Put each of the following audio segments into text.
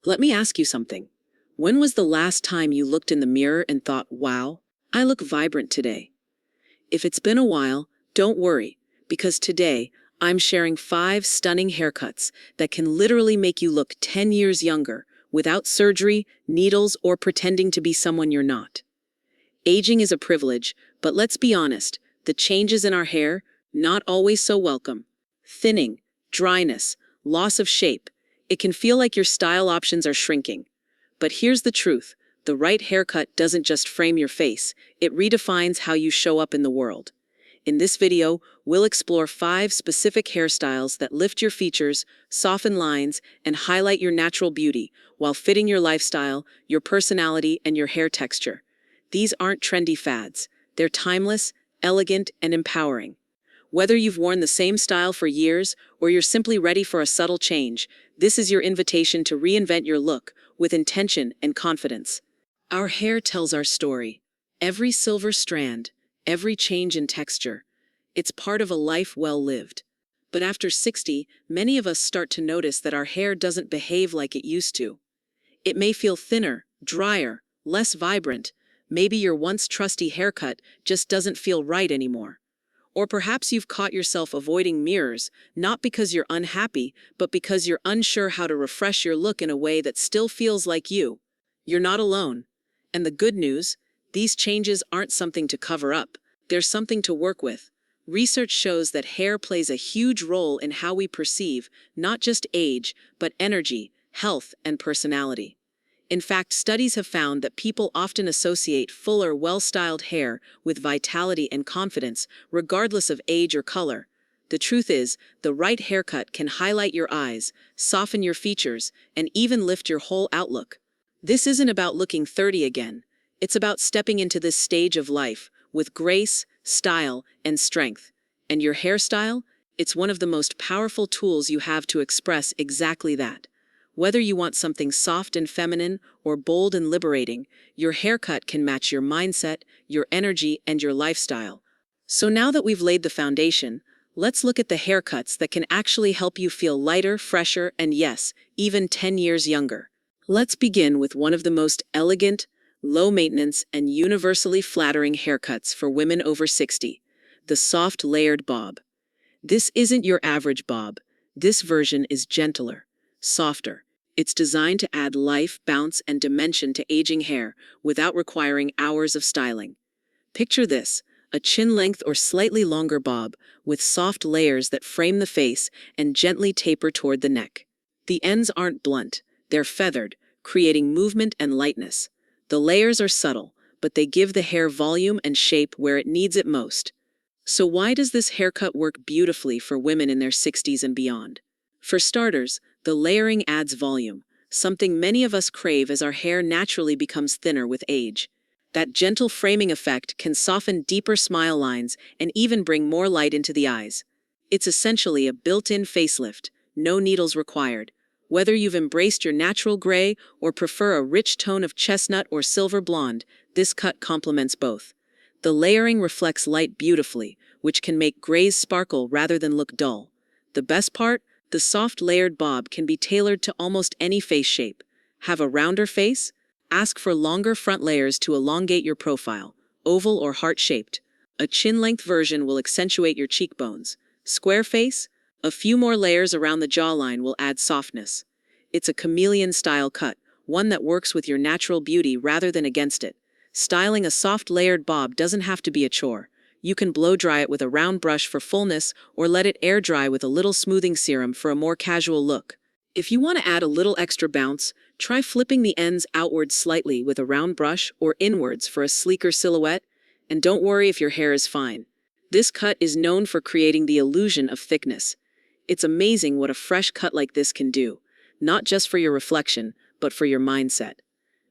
Let me ask you something. When was the last time you looked in the mirror and thought, wow, I look vibrant today? If it's been a while, don't worry, because today I'm sharing 5 stunning haircuts that can literally make you look 10 years younger without surgery, needles, or pretending to be someone you're not. Aging is a privilege, but let's be honest, the changes in our hair, not always so welcome. Thinning, dryness, loss of shape. It can feel like your style options are shrinking. But here's the truth. The right haircut doesn't just frame your face, it redefines how you show up in the world. In this video, we'll explore 5 specific hairstyles that lift your features, soften lines, and highlight your natural beauty while fitting your lifestyle, your personality, and your hair texture. These aren't trendy fads. They're timeless, elegant, and empowering. Whether you've worn the same style for years or you're simply ready for a subtle change, this is your invitation to reinvent your look with intention and confidence. Our hair tells our story. Every silver strand, every change in texture. It's part of a life well lived. But after 60, many of us start to notice that our hair doesn't behave like it used to. It may feel thinner, drier, less vibrant. Maybe your once trusty haircut just doesn't feel right anymore. Or perhaps you've caught yourself avoiding mirrors, not because you're unhappy, but because you're unsure how to refresh your look in a way that still feels like you. You're not alone. And the good news, these changes aren't something to cover up. They're something to work with. Research shows that hair plays a huge role in how we perceive not just age, but energy, health, and personality. In fact, studies have found that people often associate fuller, well-styled hair with vitality and confidence, regardless of age or color. The truth is, the right haircut can highlight your eyes, soften your features, and even lift your whole outlook. This isn't about looking 30 again. It's about stepping into this stage of life with grace, style, and strength. And your hairstyle? It's one of the most powerful tools you have to express exactly that. Whether you want something soft and feminine or bold and liberating, your haircut can match your mindset, your energy, and your lifestyle. So now that we've laid the foundation, let's look at the haircuts that can actually help you feel lighter, fresher, and yes, even 10 years younger. Let's begin with one of the most elegant, low-maintenance, and universally flattering haircuts for women over 60, the soft layered bob. This isn't your average bob. This version is gentler, softer. It's designed to add life, bounce, and dimension to aging hair without requiring hours of styling. Picture this, a chin-length or slightly longer bob with soft layers that frame the face and gently taper toward the neck. The ends aren't blunt, they're feathered, creating movement and lightness. The layers are subtle, but they give the hair volume and shape where it needs it most. So why does this haircut work beautifully for women in their 60s and beyond? For starters, the layering adds volume, something many of us crave as our hair naturally becomes thinner with age. That gentle framing effect can soften deeper smile lines and even bring more light into the eyes. It's essentially a built-in facelift, no needles required. Whether you've embraced your natural gray or prefer a rich tone of chestnut or silver blonde, this cut complements both. The layering reflects light beautifully, which can make grays sparkle rather than look dull. The best part? The soft layered bob can be tailored to almost any face shape. Have a rounder face? Ask for longer front layers to elongate your profile, oval or heart-shaped. A chin-length version will accentuate your cheekbones. Square face? A few more layers around the jawline will add softness. It's a chameleon-style cut, one that works with your natural beauty rather than against it. Styling a soft layered bob doesn't have to be a chore. You can blow-dry it with a round brush for fullness or let it air-dry with a little smoothing serum for a more casual look. If you want to add a little extra bounce, try flipping the ends outward slightly with a round brush or inwards for a sleeker silhouette, and don't worry if your hair is fine. This cut is known for creating the illusion of thickness. It's amazing what a fresh cut like this can do, not just for your reflection, but for your mindset.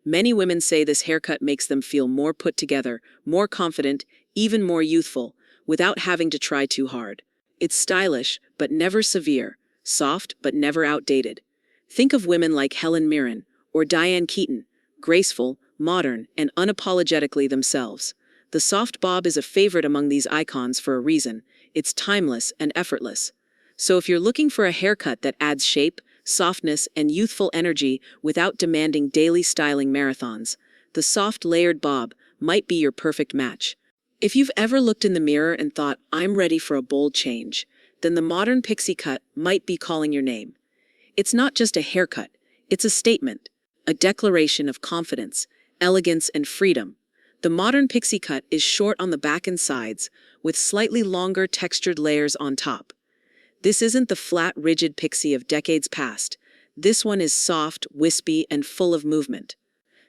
Many women say this haircut makes them feel more put together, more confident, even more youthful, without having to try too hard. It's stylish, but never severe, soft, but never outdated. Think of women like Helen Mirren or Diane Keaton, graceful, modern, and unapologetically themselves. The soft bob is a favorite among these icons for a reason. It's timeless and effortless. So if you're looking for a haircut that adds shape, softness, and youthful energy without demanding daily styling marathons. The soft layered bob might be your perfect match. If you've ever looked in the mirror and thought, I'm ready for a bold change, then the modern pixie cut might be calling your name. It's not just a haircut, it's a statement, a declaration of confidence, elegance, and freedom. The modern pixie cut is short on the back and sides, with slightly longer textured layers on top. This isn't the flat, rigid pixie of decades past. This one is soft, wispy, and full of movement.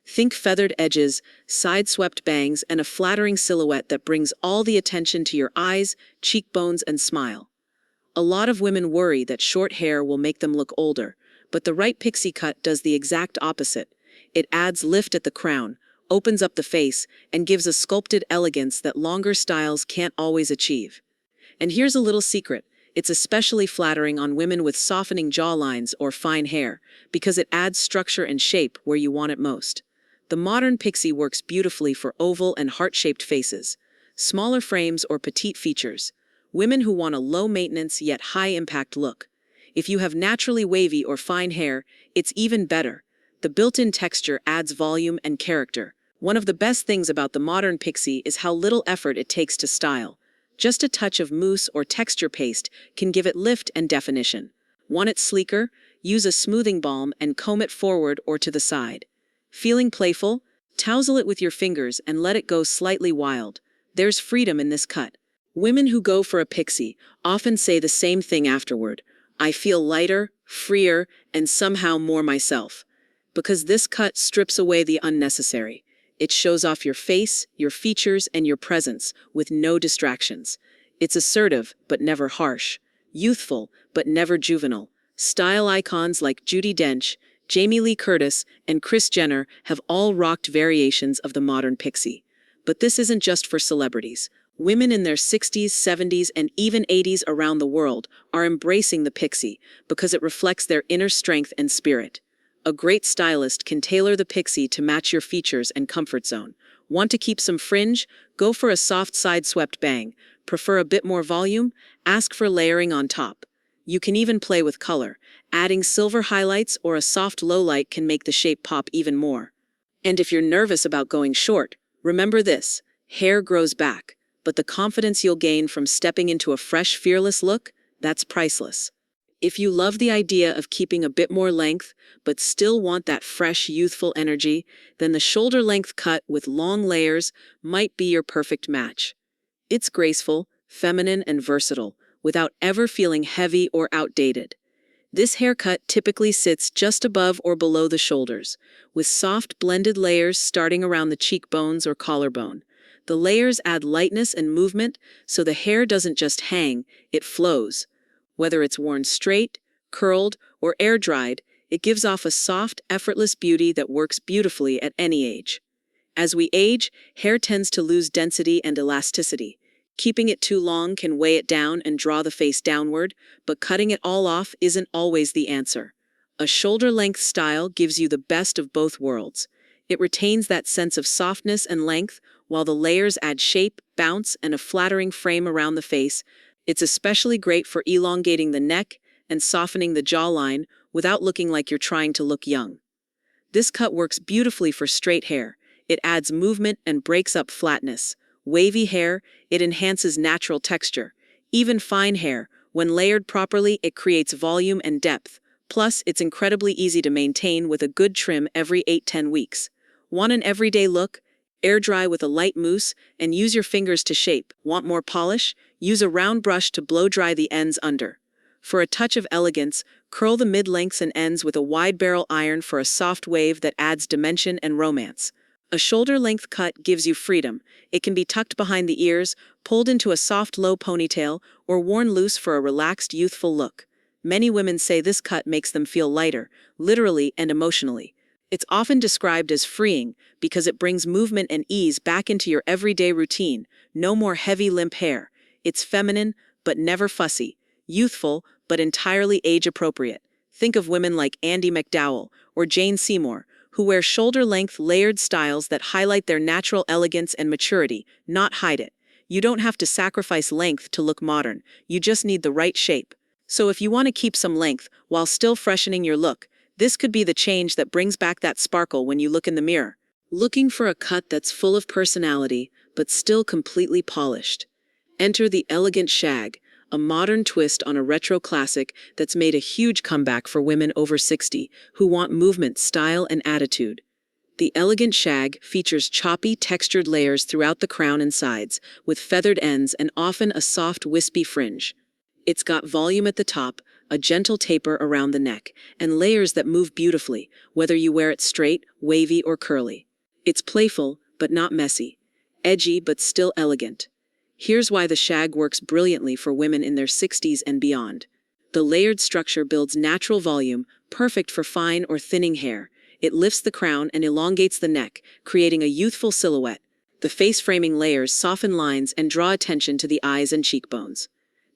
Think feathered edges, side-swept bangs, and a flattering silhouette that brings all the attention to your eyes, cheekbones, and smile. A lot of women worry that short hair will make them look older, but the right pixie cut does the exact opposite. It adds lift at the crown, opens up the face, and gives a sculpted elegance that longer styles can't always achieve. And here's a little secret. It's especially flattering on women with softening jawlines or fine hair, because it adds structure and shape where you want it most. The modern pixie works beautifully for oval and heart-shaped faces, smaller frames, or petite features. Women who want a low-maintenance yet high-impact look. If you have naturally wavy or fine hair, it's even better. The built-in texture adds volume and character. One of the best things about the modern pixie is how little effort it takes to style. Just a touch of mousse or texture paste can give it lift and definition. Want it sleeker? Use a smoothing balm and comb it forward or to the side. Feeling playful? Tousle it with your fingers and let it go slightly wild. There's freedom in this cut. Women who go for a pixie often say the same thing afterward. I feel lighter, freer, and somehow more myself. Because this cut strips away the unnecessary. It shows off your face, your features, and your presence with no distractions. It's assertive, but never harsh. Youthful, but never juvenile. Style icons like Judi Dench, Jamie Lee Curtis, and Kris Jenner have all rocked variations of the modern pixie. But this isn't just for celebrities. Women in their 60s, 70s, and even 80s around the world are embracing the pixie because it reflects their inner strength and spirit. A great stylist can tailor the pixie to match your features and comfort zone. Want to keep some fringe? Go for a soft side-swept bang. Prefer a bit more volume? Ask for layering on top. You can even play with color. Adding silver highlights or a soft low light can make the shape pop even more. And if you're nervous about going short, remember this: hair grows back, but the confidence you'll gain from stepping into a fresh, fearless look, that's priceless. If you love the idea of keeping a bit more length, but still want that fresh, youthful energy, then the shoulder-length cut with long layers might be your perfect match. It's graceful, feminine, and versatile, without ever feeling heavy or outdated. This haircut typically sits just above or below the shoulders, with soft blended layers starting around the cheekbones or collarbone. The layers add lightness and movement, so the hair doesn't just hang, it flows. Whether it's worn straight, curled, or air-dried, it gives off a soft, effortless beauty that works beautifully at any age. As we age, hair tends to lose density and elasticity. Keeping it too long can weigh it down and draw the face downward, but cutting it all off isn't always the answer. A shoulder-length style gives you the best of both worlds. It retains that sense of softness and length, while the layers add shape, bounce, and a flattering frame around the face. It's especially great for elongating the neck and softening the jawline without looking like you're trying to look young. This cut works beautifully for straight hair. It adds movement and breaks up flatness. Wavy hair, it enhances natural texture. Even fine hair, when layered properly, it creates volume and depth. Plus, it's incredibly easy to maintain with a good trim every 8-10 weeks. Want an everyday look? Air dry with a light mousse and use your fingers to shape. Want more polish? Use a round brush to blow dry the ends under. For a touch of elegance, curl the mid-lengths and ends with a wide barrel iron for a soft wave that adds dimension and romance. A shoulder-length cut gives you freedom. It can be tucked behind the ears, pulled into a soft low ponytail, or worn loose for a relaxed, youthful look. Many women say this cut makes them feel lighter, literally and emotionally. It's often described as freeing because it brings movement and ease back into your everyday routine. No more heavy, limp hair. It's feminine, but never fussy. Youthful, but entirely age-appropriate. Think of women like Andie MacDowell or Jane Seymour, who wear shoulder-length layered styles that highlight their natural elegance and maturity, not hide it. You don't have to sacrifice length to look modern. You just need the right shape. So if you want to keep some length while still freshening your look, this could be the change that brings back that sparkle when you look in the mirror. Looking for a cut that's full of personality, but still completely polished? Enter the elegant shag, a modern twist on a retro classic that's made a huge comeback for women over 60 who want movement, style, and attitude. The elegant shag features choppy, textured layers throughout the crown and sides, with feathered ends and often a soft, wispy fringe. It's got volume at the top, a gentle taper around the neck, and layers that move beautifully, whether you wear it straight, wavy, or curly. It's playful, but not messy. Edgy, but still elegant. Here's why the shag works brilliantly for women in their 60s and beyond. The layered structure builds natural volume, perfect for fine or thinning hair. It lifts the crown and elongates the neck, creating a youthful silhouette. The face-framing layers soften lines and draw attention to the eyes and cheekbones.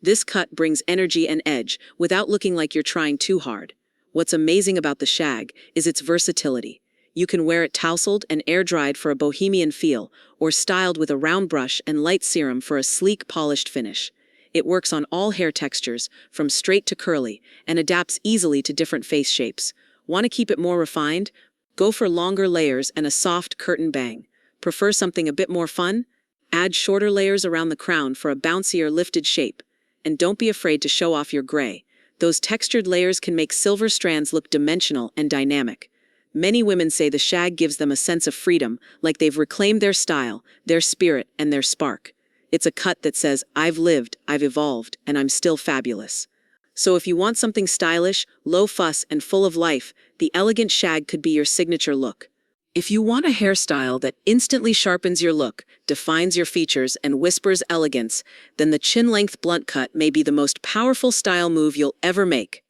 This cut brings energy and edge without looking like you're trying too hard. What's amazing about the shag is its versatility. You can wear it tousled and air-dried for a bohemian feel, or styled with a round brush and light serum for a sleek, polished finish. It works on all hair textures, from straight to curly, and adapts easily to different face shapes. Want to keep it more refined? Go for longer layers and a soft curtain bang. Prefer something a bit more fun? Add shorter layers around the crown for a bouncier, lifted shape. And don't be afraid to show off your gray. Those textured layers can make silver strands look dimensional and dynamic. Many women say the shag gives them a sense of freedom, like they've reclaimed their style, their spirit, and their spark. It's a cut that says, I've lived, I've evolved, and I'm still fabulous. So if you want something stylish, low fuss, and full of life, the elegant shag could be your signature look. If you want a hairstyle that instantly sharpens your look, defines your features, and whispers elegance, then the chin-length blunt cut may be the most powerful style move you'll ever make.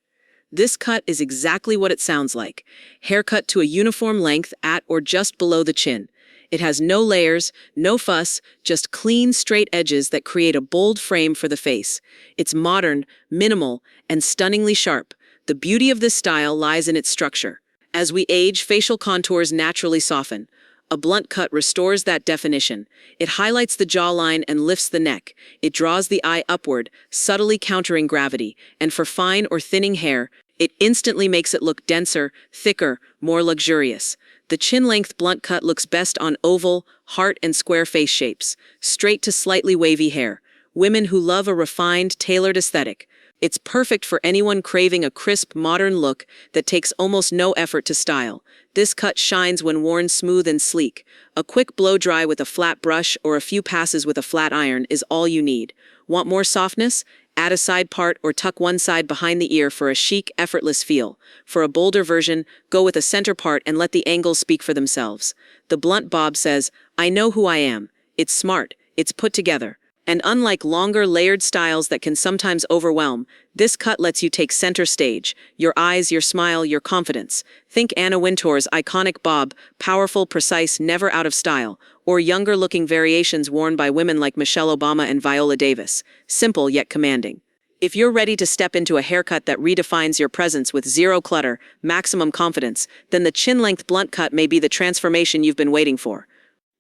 This cut is exactly what it sounds like. Haircut to a uniform length at or just below the chin. It has no layers, no fuss, just clean, straight edges that create a bold frame for the face. It's modern, minimal, and stunningly sharp. The beauty of this style lies in its structure. As we age, facial contours naturally soften. A blunt cut restores that definition. It highlights the jawline and lifts the neck. It draws the eye upward, subtly countering gravity. And for fine or thinning hair, it instantly makes it look denser, thicker, more luxurious. The chin-length blunt cut looks best on oval, heart, and square face shapes, straight to slightly wavy hair. Women who love a refined, tailored aesthetic. It's perfect for anyone craving a crisp, modern look that takes almost no effort to style. This cut shines when worn smooth and sleek. A quick blow-dry with a flat brush or a few passes with a flat iron is all you need. Want more softness? Add a side part or tuck one side behind the ear for a chic, effortless feel. For a bolder version, go with a center part and let the angles speak for themselves. The blunt bob says, I know who I am. It's smart. It's put together. And unlike longer, layered styles that can sometimes overwhelm, this cut lets you take center stage. Your eyes, your smile, your confidence. Think Anna Wintour's iconic bob, powerful, precise, never out of style. Or younger-looking variations worn by women like Michelle Obama and Viola Davis. Simple yet commanding. If you're ready to step into a haircut that redefines your presence with zero clutter, maximum confidence, then the chin-length blunt cut may be the transformation you've been waiting for.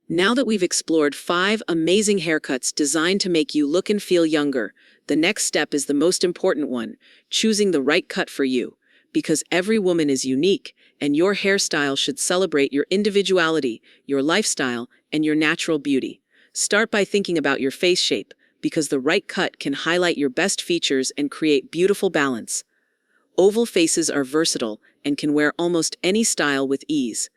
Now that we've explored 5 amazing haircuts designed to make you look and feel younger, the next step is the most important one, choosing the right cut for you. Because every woman is unique, and your hairstyle should celebrate your individuality, your lifestyle, and your natural beauty. Start by thinking about your face shape, because the right cut can highlight your best features and create beautiful balance. Oval faces are versatile and can wear almost any style with ease.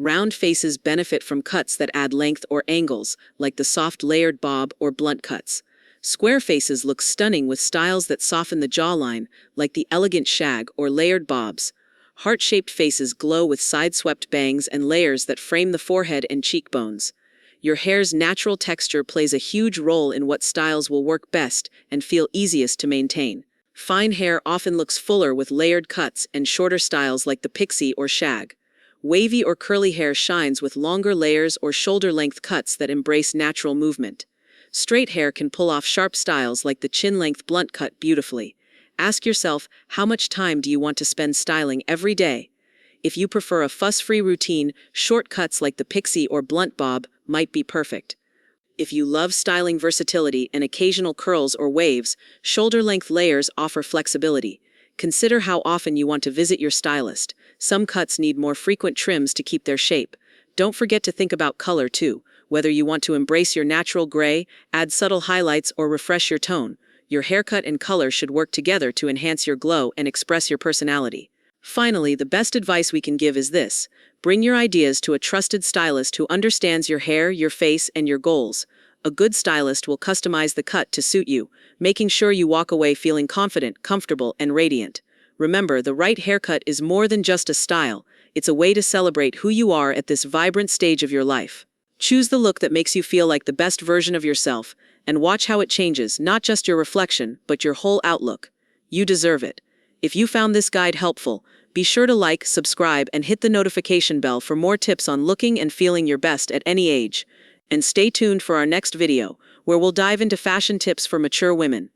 Round faces benefit from cuts that add length or angles, like the soft layered bob or blunt cuts. Square faces look stunning with styles that soften the jawline, like the elegant shag or layered bobs. Heart-shaped faces glow with side-swept bangs and layers that frame the forehead and cheekbones. Your hair's natural texture plays a huge role in what styles will work best and feel easiest to maintain. Fine hair often looks fuller with layered cuts and shorter styles like the pixie or shag. Wavy or curly hair shines with longer layers or shoulder-length cuts that embrace natural movement. Straight hair can pull off sharp styles like the chin-length blunt cut beautifully. Ask yourself, how much time do you want to spend styling every day? If you prefer a fuss-free routine, short cuts like the pixie or blunt bob might be perfect. If you love styling versatility and occasional curls or waves, shoulder-length layers offer flexibility. Consider how often you want to visit your stylist. Some cuts need more frequent trims to keep their shape. Don't forget to think about color too. Whether you want to embrace your natural gray, add subtle highlights, or refresh your tone, your haircut and color should work together to enhance your glow and express your personality. Finally, the best advice we can give is this: bring your ideas to a trusted stylist who understands your hair, your face, and your goals. A good stylist will customize the cut to suit you, making sure you walk away feeling confident, comfortable, and radiant. Remember, the right haircut is more than just a style. It's a way to celebrate who you are at this vibrant stage of your life. Choose the look that makes you feel like the best version of yourself, and watch how it changes not just your reflection, but your whole outlook. You deserve it. If you found this guide helpful, be sure to like, subscribe, and hit the notification bell for more tips on looking and feeling your best at any age. And stay tuned for our next video, where we'll dive into fashion tips for mature women.